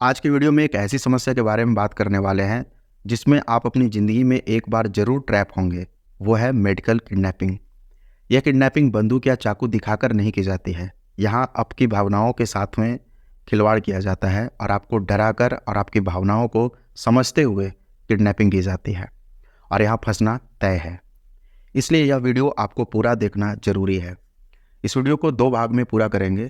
आज की वीडियो में एक ऐसी समस्या के बारे में बात करने वाले हैं जिसमें आप अपनी ज़िंदगी में एक बार ज़रूर ट्रैप होंगे। वो है मेडिकल किडनैपिंग। यह किडनैपिंग बंदूक या चाकू दिखाकर नहीं की जाती है। यहाँ आपकी भावनाओं के साथ में खिलवाड़ किया जाता है और आपको डराकर और आपकी भावनाओं को समझते हुए किडनैपिंग की जाती है और यहाँ फंसना तय है। इसलिए यह वीडियो आपको पूरा देखना ज़रूरी है। इस वीडियो को 2 भाग में पूरा करेंगे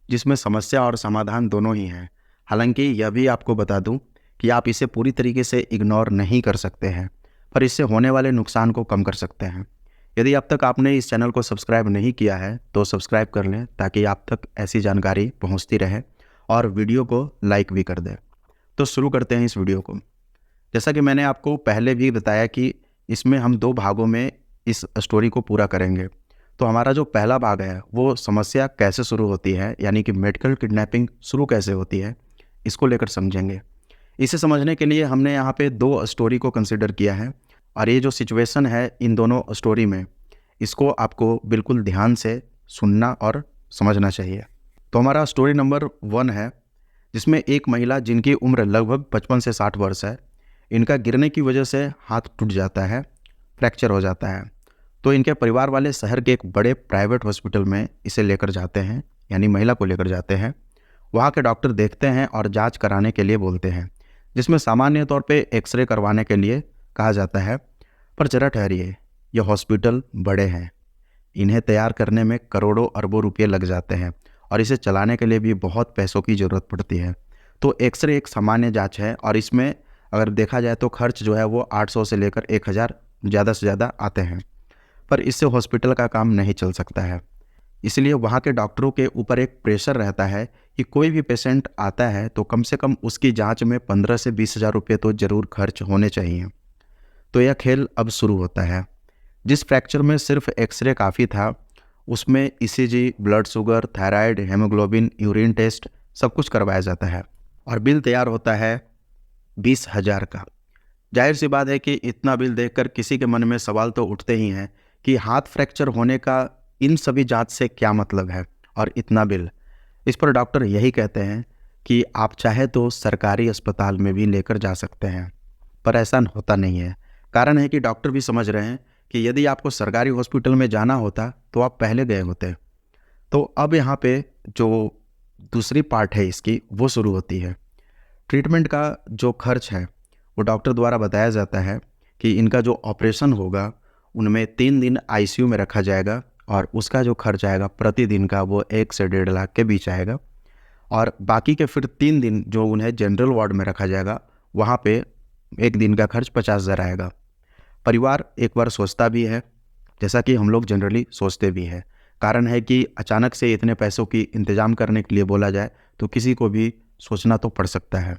जिसमें समस्या और समाधान दोनों ही हैं। हालांकि यह भी आपको बता दूं कि आप इसे पूरी तरीके से इग्नोर नहीं कर सकते हैं, पर इससे होने वाले नुकसान को कम कर सकते हैं। यदि अब तक आपने इस चैनल को सब्सक्राइब नहीं किया है तो सब्सक्राइब कर लें ताकि आप तक ऐसी जानकारी पहुंचती रहे और वीडियो को लाइक भी कर दें। तो शुरू करते हैं इस वीडियो को। जैसा कि मैंने आपको पहले भी बताया कि इसमें हम 2 भागों में इस स्टोरी को पूरा करेंगे। तो हमारा जो पहला भाग है वो समस्या कैसे शुरू होती है, यानी कि मेडिकल किडनैपिंग शुरू कैसे होती है, इसको लेकर समझेंगे। इसे समझने के लिए हमने यहाँ पे 2 स्टोरी को कंसिडर किया है और ये जो सिचुएशन है इन दोनों स्टोरी में, इसको आपको बिल्कुल ध्यान से सुनना और समझना चाहिए। तो हमारा स्टोरी नंबर 1 है जिसमें एक महिला जिनकी उम्र लगभग 55 से 60 वर्ष है, इनका गिरने की वजह से हाथ टूट जाता है, फ्रैक्चर हो जाता है। तो इनके परिवार वाले शहर के एक बड़े प्राइवेट हॉस्पिटल में इसे लेकर जाते हैं, यानी महिला को लेकर जाते हैं। वहाँ के डॉक्टर देखते हैं और जांच कराने के लिए बोलते हैं, जिसमें सामान्य तौर पे एक्सरे करवाने के लिए कहा जाता है। पर जरा ठहरिए, ये हॉस्पिटल बड़े हैं, इन्हें तैयार करने में करोड़ों अरबों रुपये लग जाते हैं और इसे चलाने के लिए भी बहुत पैसों की ज़रूरत पड़ती है। तो एक्सरे एक सामान्य जाँच है और इसमें अगर देखा जाए तो खर्च जो है वो 800 से लेकर 1000 ज़्यादा से ज़्यादा आते हैं। पर इससे हॉस्पिटल का काम नहीं चल सकता है। इसलिए वहाँ के डॉक्टरों के ऊपर एक प्रेशर रहता है कि कोई भी पेशेंट आता है तो कम से कम उसकी जांच में 15 से 20 हज़ार रुपये तो ज़रूर खर्च होने चाहिए। तो यह खेल अब शुरू होता है। जिस फ्रैक्चर में सिर्फ एक्सरे काफ़ी था, उसमें ECG, blood sugar, thyroid, haemoglobin, urine test सब कुछ करवाया जाता है और बिल तैयार होता है 20,000 का। जाहिर सी बात है कि इतना बिल देखकर किसी के मन में सवाल तो उठते ही हैं कि हाथ फ्रैक्चर होने का इन सभी जांच से क्या मतलब है और इतना बिल। इस पर डॉक्टर यही कहते हैं कि आप चाहे तो सरकारी अस्पताल में भी लेकर जा सकते हैं, पर ऐसा होता नहीं है। कारण है कि डॉक्टर भी समझ रहे हैं कि यदि आपको सरकारी हॉस्पिटल में जाना होता तो आप पहले गए होते। तो अब यहाँ पे जो दूसरी पार्ट है इसकी वो शुरू होती है। ट्रीटमेंट का जो खर्च है वो डॉक्टर द्वारा बताया जाता है कि इनका जो ऑपरेशन होगा उनमें 3 दिन आईसीयू में रखा जाएगा और उसका जो खर्च आएगा प्रतिदिन का वो 1 से 1.5 लाख के बीच आएगा और बाकी के फिर 3 दिन जो उन्हें जनरल वार्ड में रखा जाएगा, वहाँ पे एक दिन का खर्च 50,000 आएगा। परिवार एक बार सोचता भी है, जैसा कि हम लोग जनरली सोचते भी हैं। कारण है कि अचानक से इतने पैसों की इंतज़ाम करने के लिए बोला जाए तो किसी को भी सोचना तो पड़ सकता है।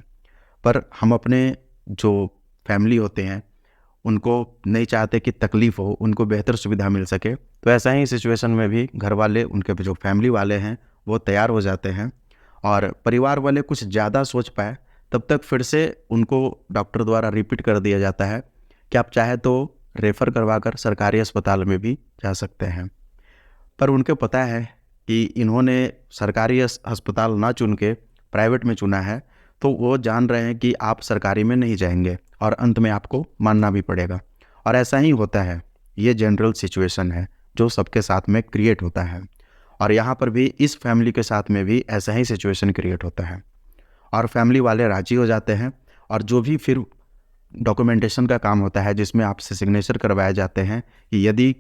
पर हम अपने जो फैमिली होते हैं उनको नहीं चाहते कि तकलीफ़ हो, उनको बेहतर सुविधा मिल सके। तो ऐसा ही सिचुएशन में भी घर वाले, उनके जो फैमिली वाले हैं वो तैयार हो जाते हैं और परिवार वाले कुछ ज़्यादा सोच पाए तब तक फिर से उनको डॉक्टर द्वारा रिपीट कर दिया जाता है कि आप चाहे तो रेफ़र करवाकर सरकारी अस्पताल में भी जा सकते हैं। पर उनको पता है कि इन्होंने सरकारी अस्पताल ना चुन के प्राइवेट में चुना है, तो वो जान रहे हैं कि आप सरकारी में नहीं जाएंगे और अंत में आपको मानना भी पड़ेगा। और ऐसा ही होता है, ये जनरल सिचुएशन है जो सबके साथ में क्रिएट होता है और यहाँ पर भी इस फैमिली के साथ में भी ऐसा ही सिचुएशन क्रिएट होता है और फैमिली वाले राजी हो जाते हैं और जो भी फिर डॉक्यूमेंटेशन का काम होता है जिसमें आपसे सिग्नेचर करवाए जाते हैं कि यदि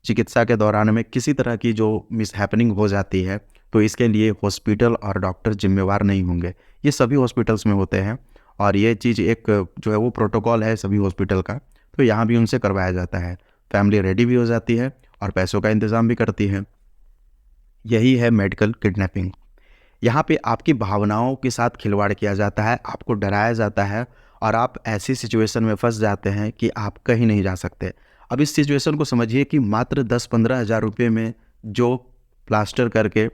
चिकित्सा के दौरान में किसी तरह की जो मिसहैपनिंग हो जाती है तो इसके लिए हॉस्पिटल और डॉक्टर जिम्मेवार नहीं होंगे। ये सभी हॉस्पिटल्स में होते हैं और ये चीज़ एक जो है वो प्रोटोकॉल है सभी हॉस्पिटल का, तो यहाँ भी उनसे करवाया जाता है। फैमिली रेडी भी हो जाती है और पैसों का इंतज़ाम भी करती है। यही है मेडिकल किडनैपिंग। यहाँ पे आपकी भावनाओं के साथ खिलवाड़ किया जाता है, आपको डराया जाता है और आप ऐसी सिचुएशन में फंस जाते हैं कि आप कहीं नहीं जा सकते। अब इस सिचुएशन को समझिए कि मात्र 10-15 हज़ार रुपये में जो प्लास्टर करके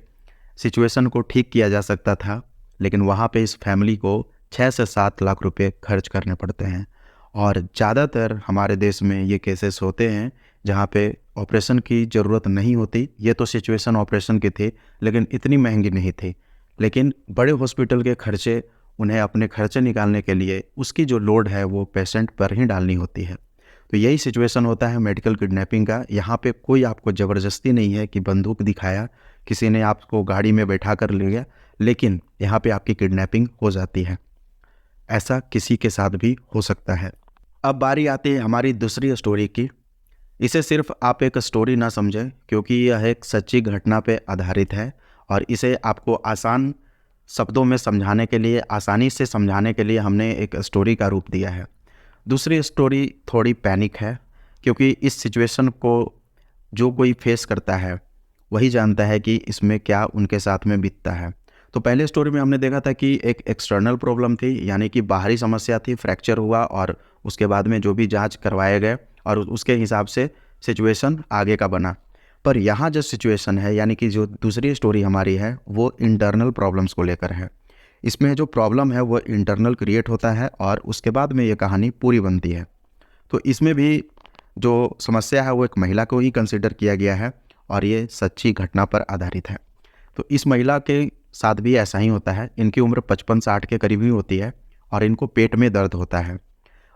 सिचुएशन को ठीक किया जा सकता था, लेकिन वहाँ पे इस फैमिली को 6 से 7 लाख रुपए खर्च करने पड़ते हैं। और ज़्यादातर हमारे देश में ये केसेस होते हैं जहाँ पे ऑपरेशन की ज़रूरत नहीं होती। ये तो सिचुएशन ऑपरेशन की थी लेकिन इतनी महंगी नहीं थी, लेकिन बड़े हॉस्पिटल के खर्चे उन्हें अपने खर्चे निकालने के लिए उसकी जो लोड है वो पेशेंट पर ही डालनी होती है। तो यही सिचुएशन होता है मेडिकल किडनैपिंग का। यहाँ पे कोई आपको ज़बरदस्ती नहीं है कि बंदूक दिखाया, किसी ने आपको गाड़ी में बैठा कर ले गया, लेकिन यहाँ पे आपकी किडनैपिंग हो जाती है। ऐसा किसी के साथ भी हो सकता है। अब बारी आती है हमारी दूसरी स्टोरी की। इसे सिर्फ आप एक स्टोरी ना समझें, क्योंकि यह एक सच्ची घटना पे आधारित है और इसे आपको आसान शब्दों में समझाने के लिए, आसानी से समझाने के लिए हमने एक स्टोरी का रूप दिया है। दूसरी स्टोरी थोड़ी पैनिक है, क्योंकि इस सिचुएशन को जो कोई फेस करता है वही जानता है कि इसमें क्या उनके साथ में बीतता है। तो पहले स्टोरी में हमने देखा था कि एक एक्सटर्नल प्रॉब्लम थी, यानी कि बाहरी समस्या थी, फ्रैक्चर हुआ और उसके बाद में जो भी जांच करवाए गए और उसके हिसाब से सिचुएशन आगे का बना। पर यहाँ जो सिचुएशन है, यानी कि जो दूसरी स्टोरी हमारी है, वो इंटरनल प्रॉब्लम्स को लेकर है। इसमें जो प्रॉब्लम है वो इंटरनल क्रिएट होता है और उसके बाद में ये कहानी पूरी बनती है। तो इसमें भी जो समस्या है वो एक महिला को ही कंसिडर किया गया है और ये सच्ची घटना पर आधारित है। तो इस महिला के साथ भी ऐसा ही होता है। इनकी उम्र 55-60 के करीब ही होती है और इनको पेट में दर्द होता है।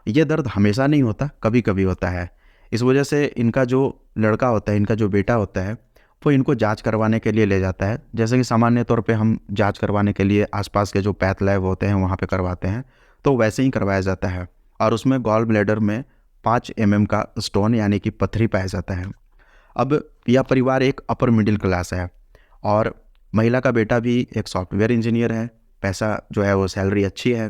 ये दर्द हमेशा नहीं होता, कभी कभी होता है। इस वजह से इनका जो लड़का होता है, इनका जो बेटा होता है, वो इनको जांच करवाने के लिए ले जाता है। जैसे कि सामान्य तौर पे हम जांच करवाने के लिए आसपास के जो पैथ लैब होते हैं वहाँ पे करवाते हैं, तो वैसे ही करवाया जाता है और उसमें गॉल ब्लैडर में 5 mm का स्टोन, यानी कि पत्थरी पाया जाता है। अब यह परिवार एक अपर मिडिल क्लास है और महिला का बेटा भी एक सॉफ्टवेयर इंजीनियर है, पैसा जो है वो सैलरी अच्छी है।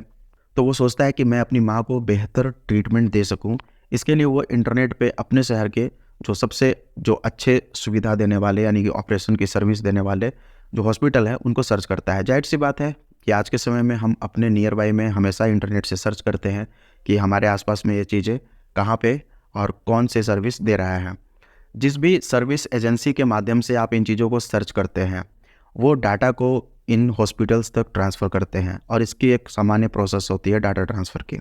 तो वो सोचता है कि मैं अपनी माँ को बेहतर ट्रीटमेंट दे सकूँ। इसके लिए वो इंटरनेट पे अपने शहर के जो अच्छे सुविधा देने वाले, यानी कि ऑपरेशन की सर्विस देने वाले जो हॉस्पिटल है उनको सर्च करता है। जाहिर सी बात है कि आज के समय में हम अपने नियर बाई में हमेशा इंटरनेट से सर्च करते हैं कि हमारे आसपास में ये चीज़ें कहाँ पे और कौन से सर्विस दे रहा है। जिस भी सर्विस एजेंसी के माध्यम से आप इन चीज़ों को सर्च करते हैं, वो डाटा को इन हॉस्पिटल्स तक ट्रांसफ़र करते हैं और इसकी एक सामान्य प्रोसेस होती है डाटा ट्रांसफ़र की।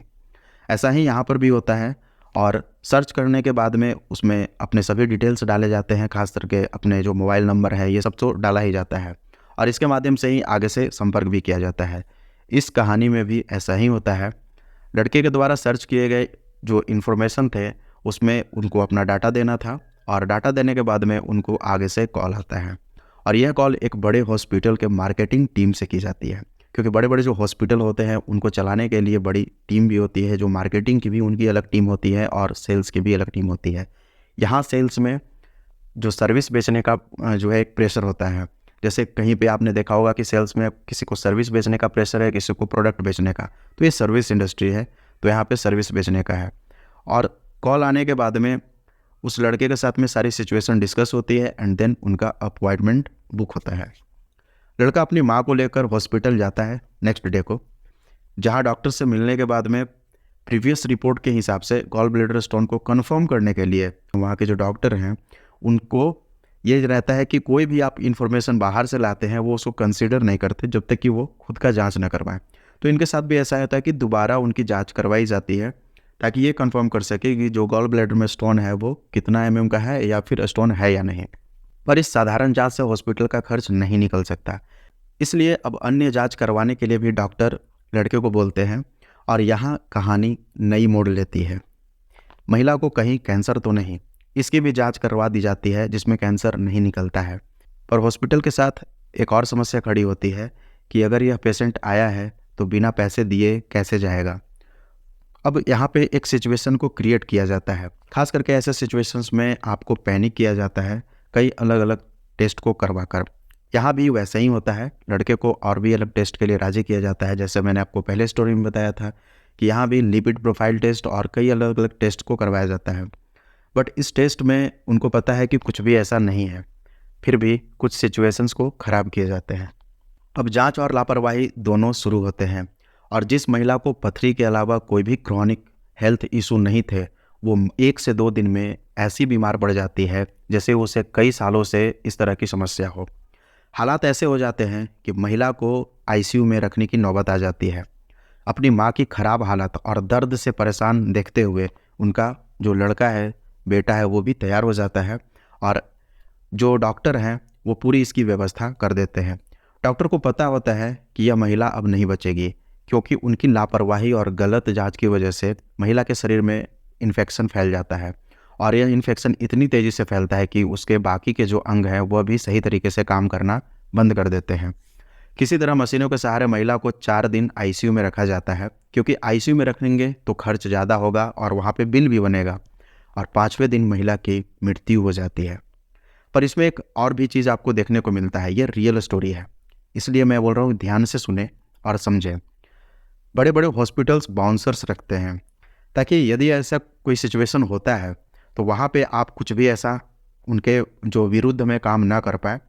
ऐसा ही यहाँ पर भी होता है और सर्च करने के बाद में उसमें अपने सभी डिटेल्स डाले जाते हैं, खास करके अपने जो मोबाइल नंबर है ये सब तो डाला ही जाता है और इसके माध्यम से ही आगे से संपर्क भी किया जाता है। इस कहानी में भी ऐसा ही होता है। लड़के के द्वारा सर्च किए गए जो इन्फॉर्मेशन थे उसमें उनको अपना डाटा देना था और डाटा देने के बाद में उनको आगे से कॉल आता है और यह कॉल एक बड़े हॉस्पिटल के मार्केटिंग टीम से की जाती है, क्योंकि बड़े बड़े जो हॉस्पिटल होते हैं उनको चलाने के लिए बड़ी टीम भी होती है, जो मार्केटिंग की भी उनकी अलग टीम होती है और सेल्स की भी अलग टीम होती है। यहाँ सेल्स में जो सर्विस बेचने का जो है एक प्रेशर होता है। जैसे कहीं पे आपने देखा होगा कि सेल्स में किसी को सर्विस बेचने का प्रेशर है, किसी को प्रोडक्ट बेचने का, तो ये सर्विस इंडस्ट्री है, तो यहाँ पे सर्विस बेचने का है। और कॉल आने के बाद में उस लड़के के साथ में सारी सिचुएशन डिस्कस होती है एंड देन उनका अपॉइंटमेंट बुक होता है। लड़का अपनी माँ को लेकर हॉस्पिटल जाता है नेक्स्ट डे को, जहाँ डॉक्टर से मिलने के बाद में प्रीवियस रिपोर्ट के हिसाब से गॉल ब्लैडर स्टोन को कंफर्म करने के लिए वहाँ के जो डॉक्टर हैं उनको ये रहता है कि कोई भी आप इन्फॉर्मेशन बाहर से लाते हैं वो उसको कंसिडर नहीं करते जब तक कि वो खुद का जांच न करवाएं। तो इनके साथ भी ऐसा होता है कि दोबारा उनकी जांच करवाई जाती है ताकि ये कंफर्म कर सके कि जो गॉल ब्लैडर में स्टोन है वो कितना mm का है या फिर स्टोन है या नहीं। पर इस साधारण जांच से हॉस्पिटल का खर्च नहीं निकल सकता, इसलिए अब अन्य जांच करवाने के लिए भी डॉक्टर लड़के को बोलते हैं और यहाँ कहानी नई मोड़ लेती है। महिला को कहीं कैंसर तो नहीं, इसकी भी जांच करवा दी जाती है जिसमें कैंसर नहीं निकलता है। पर हॉस्पिटल के साथ एक और समस्या खड़ी होती है कि अगर यह पेशेंट आया है तो बिना पैसे दिए कैसे जाएगा। अब यहाँ पे एक सिचुएशन को क्रिएट किया जाता है। खास करके ऐसे सिचुएशंस में आपको पैनिक किया जाता है कई अलग अलग टेस्ट को करवा कर। यहाँ भी वैसा ही होता है, लड़के को और भी अलग टेस्ट के लिए राजी किया जाता है। जैसे मैंने आपको पहले स्टोरी में बताया था कि यहाँ भी लिपिड प्रोफाइल टेस्ट और कई अलग अलग टेस्ट को करवाया जाता है। बट इस टेस्ट में उनको पता है कि कुछ भी ऐसा नहीं है, फिर भी कुछ सिचुएशंस को ख़राब किए जाते हैं। अब जांच और लापरवाही दोनों शुरू होते हैं और जिस महिला को पथरी के अलावा कोई भी क्रॉनिक हेल्थ इशू नहीं थे, वो 1 से 2 दिन में ऐसी बीमार पड़ जाती है जैसे उसे कई सालों से इस तरह की समस्या हो। हालात ऐसे हो जाते हैं कि महिला को आईसीयू में रखने की नौबत आ जाती है। अपनी माँ की खराब हालत और दर्द से परेशान देखते हुए उनका जो लड़का है, बेटा है, वो भी तैयार हो जाता है और जो डॉक्टर हैं वो पूरी इसकी व्यवस्था कर देते हैं। डॉक्टर को पता होता है कि यह महिला अब नहीं बचेगी, क्योंकि उनकी लापरवाही और गलत जांच की वजह से महिला के शरीर में इन्फेक्शन फैल जाता है और यह इन्फेक्शन इतनी तेज़ी से फैलता है कि उसके बाकी के जो अंग हैं वह भी सही तरीके से काम करना बंद कर देते हैं। किसी तरह मशीनों के सहारे महिला को 4 दिन आईसीयू में रखा जाता है, क्योंकि आईसीयू में रखेंगे तो खर्च ज़्यादा होगा और वहाँ पे बिल भी बनेगा, और 5वें दिन महिला की मृत्यु हो जाती है। पर इसमें एक और भी चीज़ आपको देखने को मिलता है, ये रियल स्टोरी है, इसलिए मैं बोल रहा हूँ ध्यान से सुने और समझें। बड़े बड़े हॉस्पिटल्स बाउंसर्स रखते हैं ताकि यदि ऐसा कोई सिचुएशन होता है तो वहाँ पे आप कुछ भी ऐसा उनके जो विरुद्ध में काम ना कर पाए।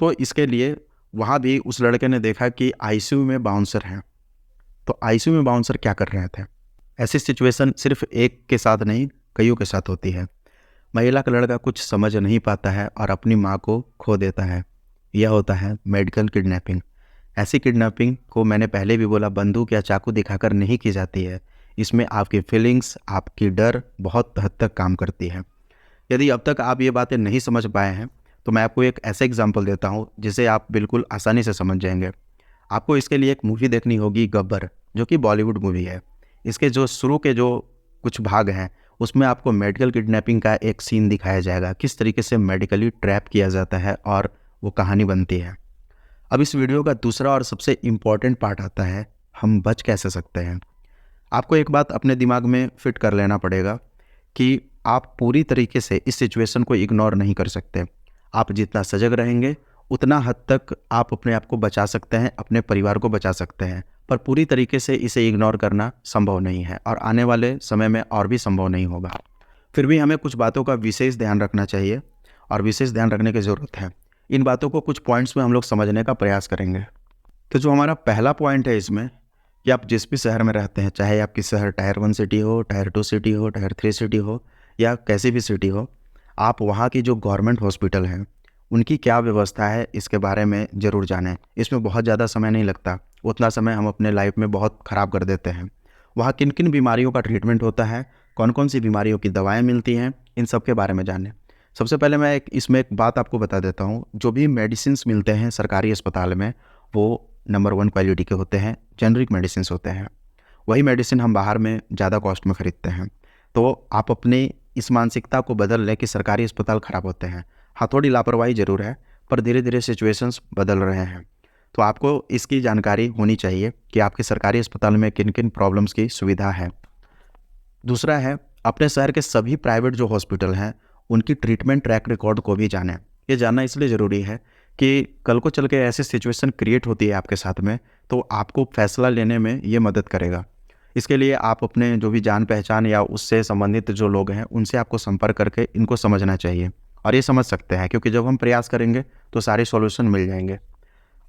तो इसके लिए वहाँ भी उस लड़के ने देखा कि आईसीयू में बाउंसर हैं, तो आईसीयू में बाउंसर क्या कर रहे थे। ऐसी सिचुएशन सिर्फ एक के साथ नहीं, कईयों के साथ होती है। महिला का लड़का कुछ समझ नहीं पाता है और अपनी माँ को खो देता है। यह होता है मेडिकल किडनैपिंग। ऐसी किडनैपिंग को मैंने पहले भी बोला, बंदूक या चाकू दिखाकर नहीं की जाती है। इसमें आपकी फीलिंग्स, आपकी डर बहुत हद तक काम करती है। यदि अब तक आप ये बातें नहीं समझ पाए हैं तो मैं आपको एक ऐसा एग्जाम्पल देता हूँ जिसे आप बिल्कुल आसानी से समझ जाएंगे। आपको इसके लिए एक मूवी देखनी होगी, गब्बर, जो कि बॉलीवुड मूवी है। इसके जो शुरू के जो कुछ भाग हैं उसमें आपको मेडिकल किडनैपिंग का एक सीन दिखाया जाएगा, किस तरीके से मेडिकली ट्रैप किया जाता है और वो कहानी बनती है। अब इस वीडियो का दूसरा और सबसे इम्पॉर्टेंट पार्ट आता है, हम बच कैसे सकते हैं। आपको एक बात अपने दिमाग में फिट कर लेना पड़ेगा कि आप पूरी तरीके से इस सिचुएशन को इग्नोर नहीं कर सकते। आप जितना सजग रहेंगे उतना हद तक आप अपने आप को बचा सकते हैं, अपने परिवार को बचा सकते हैं, पर पूरी तरीके से इसे इग्नोर करना संभव नहीं है और आने वाले समय में और भी संभव नहीं होगा। फिर भी हमें कुछ बातों का विशेष ध्यान रखना चाहिए और विशेष ध्यान रखने की ज़रूरत है। इन बातों को कुछ पॉइंट्स में हम लोग समझने का प्रयास करेंगे। तो जो हमारा पहला पॉइंट है इसमें, कि आप जिस भी शहर में रहते हैं, चाहे आपकी शहर टायर 1 सिटी हो, टायर 2 सिटी हो, टायर 3 सिटी हो या कैसी भी सिटी हो, आप वहाँ की जो गवर्नमेंट हॉस्पिटल हैं उनकी क्या व्यवस्था है इसके बारे में ज़रूर जानें। इसमें बहुत ज़्यादा समय नहीं लगता, उतना समय हम अपने लाइफ में बहुत ख़राब कर देते हैं। वहाँ किन किन बीमारियों का ट्रीटमेंट होता है, कौन कौन सी बीमारियों की दवाएँ मिलती हैं, इन सब के बारे में जानें। सबसे पहले मैं इसमें एक बात आपको बता देता हूँ, जो भी मेडिसिन्स मिलते हैं सरकारी अस्पताल में वो नंबर 1 क्वालिटी के होते हैं, जेनरिक मेडिसिन्स होते हैं। वही मेडिसिन हम बाहर में ज़्यादा कॉस्ट में ख़रीदते हैं। तो आप अपनी इस मानसिकता को बदल लें कि सरकारी अस्पताल ख़राब होते हैं। हाँ, थोड़ी लापरवाही ज़रूर है, पर धीरे धीरे सिचुएशंस बदल रहे हैं। तो आपको इसकी जानकारी होनी चाहिए कि आपके सरकारी अस्पताल में किन किन प्रॉब्लम्स की सुविधा है। दूसरा है, अपने शहर के सभी प्राइवेट जो हॉस्पिटल हैं उनकी ट्रीटमेंट ट्रैक रिकॉर्ड को भी जानें। ये जानना इसलिए ज़रूरी है कि कल को चल के ऐसी सिचुएशन क्रिएट होती है आपके साथ में, तो आपको फैसला लेने में ये मदद करेगा। इसके लिए आप अपने जो भी जान पहचान या उससे संबंधित जो लोग हैं उनसे आपको संपर्क करके इनको समझना चाहिए, और ये समझ सकते हैं क्योंकि जब हम प्रयास करेंगे तो सारे सॉल्यूशन मिल जाएंगे।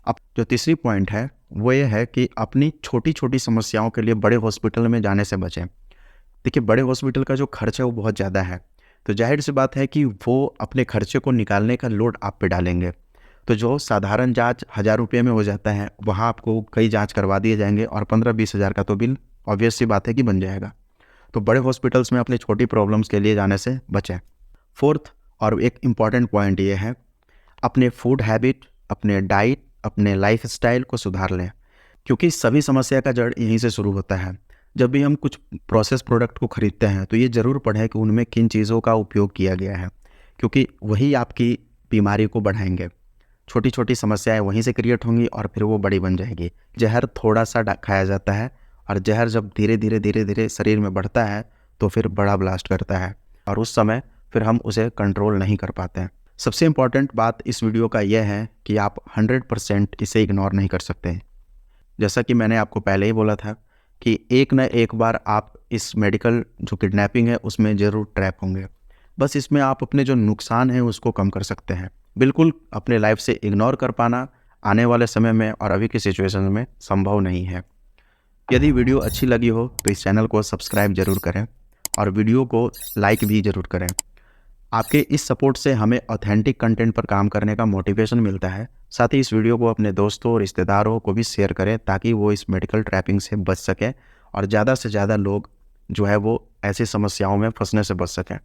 अब जो तीसरी पॉइंट है वो ये है कि अपनी छोटी छोटी समस्याओं के लिए बड़े हॉस्पिटल में जाने से बचें। देखिए, बड़े हॉस्पिटल का जो खर्च है वो बहुत ज़्यादा है, तो जाहिर सी बात है कि वो अपने खर्चे को निकालने का लोड आप पे डालेंगे। तो जो साधारण जांच 1000 रुपये में हो जाता है, वहाँ आपको कई जांच करवा दिए जाएंगे और 15-20 हज़ार का तो बिल ऑब्वियस सी बात है कि बन जाएगा। तो बड़े हॉस्पिटल्स में अपनी छोटी प्रॉब्लम्स के लिए जाने से बचें। फोर्थ और एक इम्पॉर्टेंट पॉइंट ये है, अपने फूड हैबिट, अपने डाइट, अपने लाइफ स्टाइल को सुधार लें, क्योंकि सभी समस्या का जड़ यहीं से शुरू होता है। जब भी हम कुछ प्रोसेस प्रोडक्ट को ख़रीदते हैं तो ये ज़रूर पढ़ें कि उनमें किन चीज़ों का उपयोग किया गया है, क्योंकि वही आपकी बीमारी को बढ़ाएंगे। छोटी छोटी समस्याएं वहीं से क्रिएट होंगी और फिर वो बड़ी बन जाएगी। जहर थोड़ा सा खाया जाता है और जहर जब धीरे धीरे शरीर में बढ़ता है तो फिर बड़ा ब्लास्ट करता है और उस समय फिर हम उसे कंट्रोल नहीं कर पाते हैं। सबसे इम्पॉर्टेंट बात इस वीडियो का यह है कि आप 100% इसे इग्नोर नहीं कर सकते। जैसा कि मैंने आपको पहले ही बोला था कि एक न एक बार आप इस मेडिकल जो किडनैपिंग है उसमें ज़रूर ट्रैप होंगे। बस इसमें आप अपने जो नुकसान हैं उसको कम कर सकते हैं। बिल्कुल अपने लाइफ से इग्नोर कर पाना आने वाले समय में और अभी की सिचुएशन में संभव नहीं है। यदि वीडियो अच्छी लगी हो तो इस चैनल को सब्सक्राइब जरूर करें और वीडियो को लाइक भी ज़रूर करें। आपके इस सपोर्ट से हमें ऑथेंटिक कंटेंट पर काम करने का मोटिवेशन मिलता है। साथ ही इस वीडियो को अपने दोस्तों, रिश्तेदारों को भी शेयर करें ताकि वो इस मेडिकल ट्रैपिंग से बच सकें और ज़्यादा से ज़्यादा लोग जो है वो ऐसी समस्याओं में फंसने से बच सकें।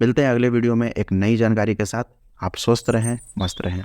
मिलते हैं अगले वीडियो में एक नई जानकारी के साथ। आप स्वस्थ रहें, मस्त रहें।